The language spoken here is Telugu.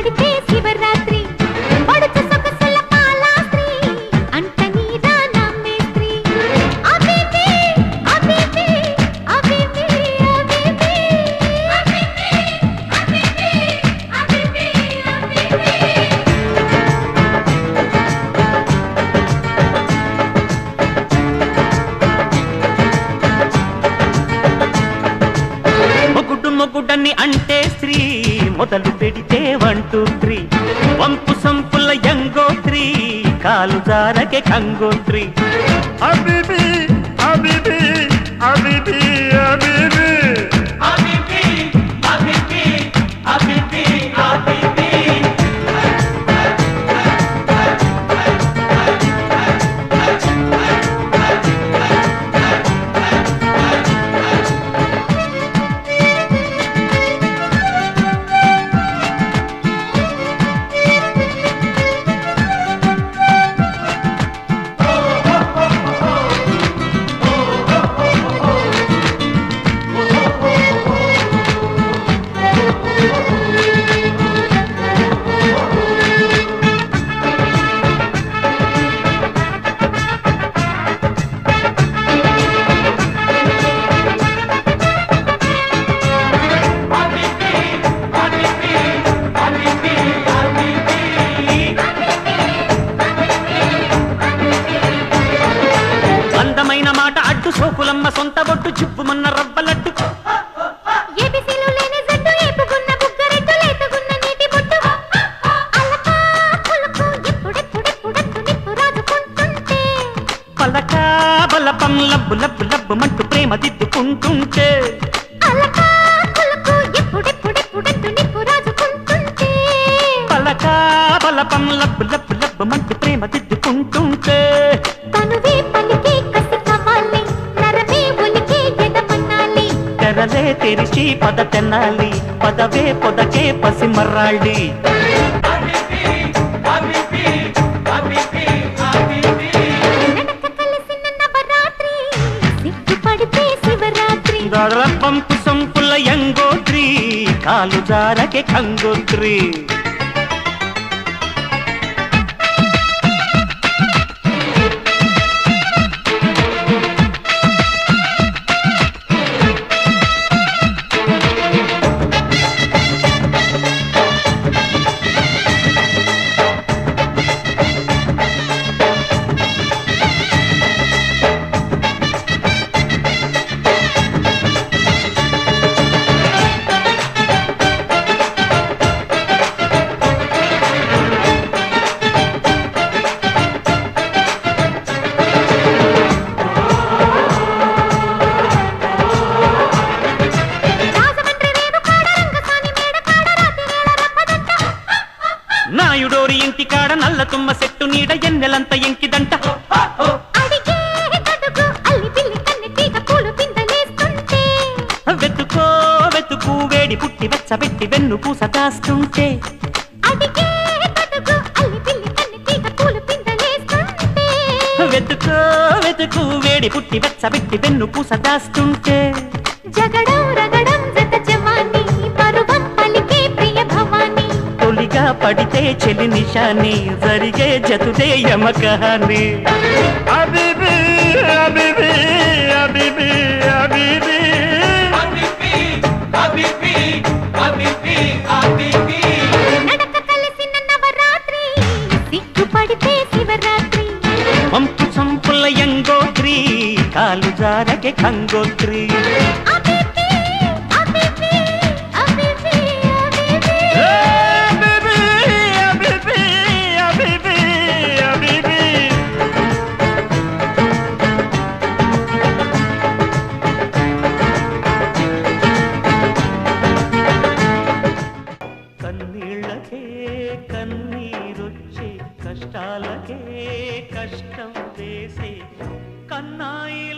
పడితే శివరాత్రి పడుచు సొగసుల పాలాస్త్రి అంట నీరా నమ్మేస్త్రి అబిబి అబిబి అబిబి అబిబి అబిబి మొగుడని అంటే స్త్రీ మొదలు పెడితే 1 2 3 వంపు సంపుల యంగోత్రి కాలు జారకే కంగోత్రి అబిబి అబిబి అబిబి అబిబి అబిబి అబిబి అబిబి అబిబి అందమైన మాట అడ్డు సోకులమ్మ సొంత బొట్టు చిప్పుమన్న రవ్వలడ్డు ఏబిసిలు లేని జట్టు ఏపుగున్న బుగ్గరెట్టు లేతగున్న నీటి బొట్టు అలకా పులుకు ఎప్పుడెప్పుడెప్పుడెప్పుడు నిప్పు రాజుకుంటుంటే పలకా బలపం లబ్బు లబ్బు లబ్బు మంటూ ప్రేమ దిద్దుకుంటుంటే అలకా పులుకు ఎప్పుడెప్పుడెప్పుడెప్పుడు నిప్పు రాజుకుంటుంటే పలకా బలపం లబ్బు లబ్బు లబ్బు మంటూ ప్రేమ దిద్దుకుంటుంటే తనువే పలికే కసి కవ్వాలి నరమే ఒలికే ఎదమన్నాలి తెరలే తెరిచి పద తెన్నాలి పదవే పొదకే పసిమర్రాళ్ళి నడక కలిసిన నవరాత్రి సిగ్గు పడితే శివరాత్రి పంపు సంపుల యంగోత్రి కాలు జారకే కంగోత్రి రాజమండ్రి రేణుకాడ రంగసాని మేడకాడ రాతివేళ రప్పదంట నాయుడోరి ఇంటికాడ నల్ల తుమ్మ సెట్టు నీడ ఎన్నెలంత ఎంకిదంట అడిగే గదుగు అల్లి పిల్లి కన్నె తీగ పూలు పిందలేస్తుంటే వెతుకో వెతుకు వేడి పుట్టి వెచ్చబెట్టి వెన్ను పూస దాస్తుంటే అడిగే గదుగు అల్లి పిల్లి కన్నె తీగ పూలు పిందలేస్తుంటే వెతుకో వెతుకు వేడి పుట్టి వెచ్చబెట్టి వెన్ను పూస దాస్తుంటే జగడం రగడం జత జవాని పరువం పలికే ప్రియ భవాని తొలిగా పడితే చెలి నిషాని జరిగే జతుదే యమకహాని అబిబి అబిబి అబిబి అబిబి నడక కలిసిన నవరాత్రి సిగ్గు పడితే శివరాత్రి పంపు సంపుల యంగోత్రి కాలు జారకే కంగోత్రి అబిబి అబిబి అబిబి అబిబి అబిబి అబిబి అబిబి అబిబి కన్నీళ్ళకే కన్నీరొచ్చే కష్టాలకే కష్టం వేసే కన్నాయిల